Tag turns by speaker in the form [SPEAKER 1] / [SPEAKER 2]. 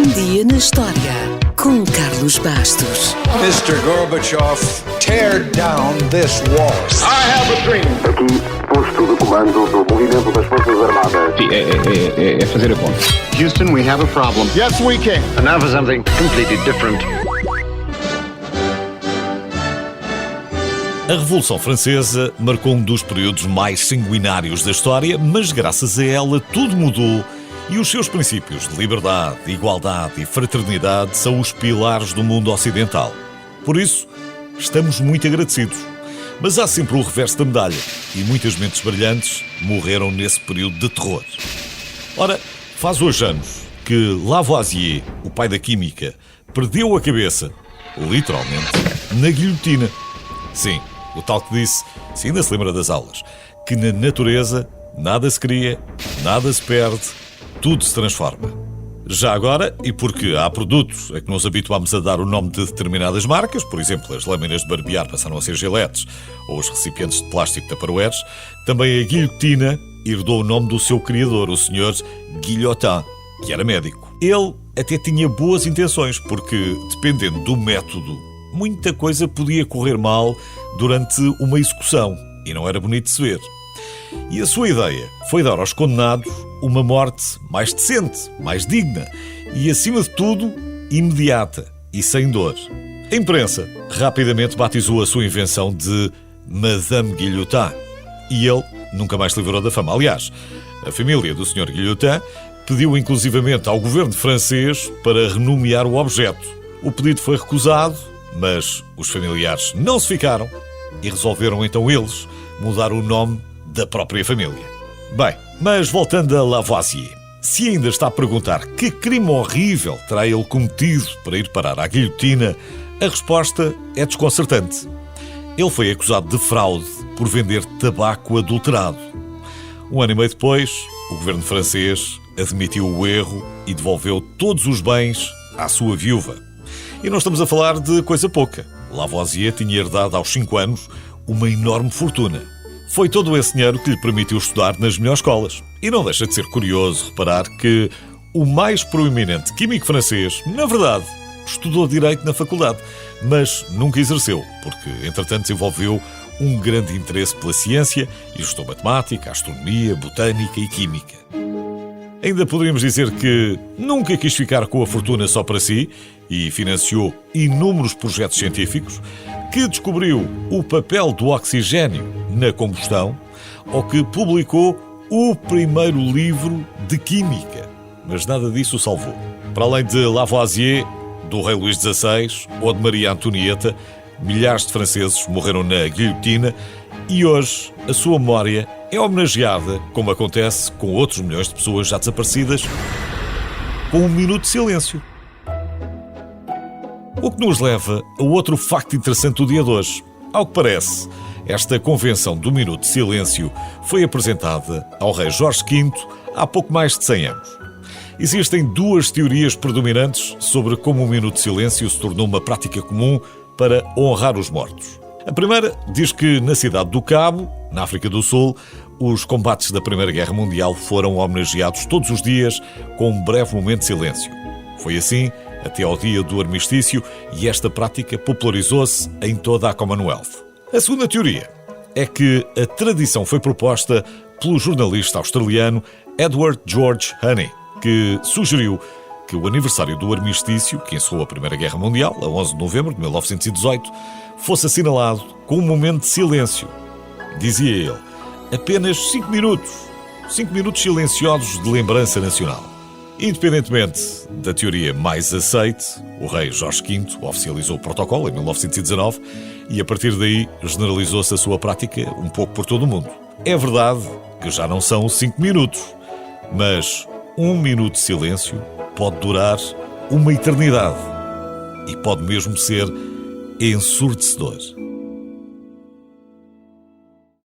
[SPEAKER 1] Um dia na história com Carlos Bastos.
[SPEAKER 2] Mr. Gorbachev, tear down this wall.
[SPEAKER 3] I have a dream.
[SPEAKER 4] Aqui, posto de comando do movimento das Forças Armadas.
[SPEAKER 5] Sim, é fazer a conta.
[SPEAKER 4] Houston, we have a problem.
[SPEAKER 3] Yes, we can.
[SPEAKER 4] And now for something completely different.
[SPEAKER 6] A Revolução Francesa marcou um dos períodos mais sanguinários da história, mas graças a ela tudo mudou e os seus princípios de liberdade, igualdade e fraternidade são os pilares do mundo ocidental. Por isso, estamos muito agradecidos. Mas há sempre o reverso da medalha e muitas mentes brilhantes morreram nesse período de terror. Ora, faz hoje anos que Lavoisier, o pai da química, perdeu a cabeça, literalmente, na guilhotina. Sim, o tal que disse, se ainda se lembra das aulas, que na natureza nada se cria, nada se perde, tudo se transforma. Já agora, e porque há produtos a que nos habituámos a dar o nome de determinadas marcas, por exemplo, as lâminas de barbear passaram a ser giletes ou os recipientes de plástico tupperwares, também a guilhotina herdou o nome do seu criador, o Sr. Guillotin, que era médico. Ele até tinha boas intenções, porque, dependendo do método, muita coisa podia correr mal durante uma execução, e não era bonito de se ver. E a sua ideia foi dar aos condenados uma morte mais decente, mais digna e, acima de tudo, imediata e sem dor. A imprensa rapidamente batizou a sua invenção de Madame Guillotin e ele nunca mais se livrou da fama. Aliás, a família do Sr. Guillotin pediu inclusivamente ao governo francês para renomear o objeto. O pedido foi recusado, mas os familiares não se ficaram e resolveram então eles mudar o nome da própria família. Bem, mas voltando a Lavoisier, se ainda está a perguntar que crime horrível terá ele cometido para ir parar à guilhotina, a resposta é desconcertante. Ele foi acusado de fraude por vender tabaco adulterado. Um ano e meio depois, o governo francês admitiu o erro e devolveu todos os bens à sua viúva. E não estamos a falar de coisa pouca. Lavoisier tinha herdado aos 5 anos uma enorme fortuna. Foi todo esse dinheiro que lhe permitiu estudar nas melhores escolas. E não deixa de ser curioso reparar que o mais proeminente químico francês, na verdade, estudou Direito na faculdade, mas nunca exerceu, porque, entretanto, desenvolveu um grande interesse pela ciência e estudou matemática, astronomia, botânica e química. Ainda poderíamos dizer que nunca quis ficar com a fortuna só para si e financiou inúmeros projetos científicos, que descobriu o papel do oxigênio na combustão ou que publicou o primeiro livro de química. Mas nada disso o salvou. Para além de Lavoisier, do rei Luís XVI ou de Maria Antonieta, milhares de franceses morreram na guilhotina e hoje a sua memória é homenageada, como acontece com outros milhões de pessoas já desaparecidas, com um minuto de silêncio. O que nos leva a outro facto interessante do dia de hoje. Ao que parece, esta convenção do minuto de silêncio foi apresentada ao rei Jorge V há pouco mais de 100 anos. Existem duas teorias predominantes sobre como o minuto de silêncio se tornou uma prática comum para honrar os mortos. A primeira diz que na cidade do Cabo, na África do Sul, os combates da Primeira Guerra Mundial foram homenageados todos os dias com um breve momento de silêncio. Foi assim até ao dia do armistício e esta prática popularizou-se em toda a Commonwealth. A segunda teoria é que a tradição foi proposta pelo jornalista australiano Edward George Honey, que sugeriu que o aniversário do armistício, que encerrou a Primeira Guerra Mundial, a 11 de novembro de 1918, fosse assinalado com um momento de silêncio. Dizia ele, apenas 5 minutos silenciosos de lembrança nacional. Independentemente da teoria mais aceite, o rei Jorge V oficializou o protocolo em 1919 e a partir daí generalizou-se a sua prática um pouco por todo o mundo. É verdade que já não são 5 minutos, mas 1 minuto de silêncio pode durar uma eternidade e pode mesmo ser ensurdecedor.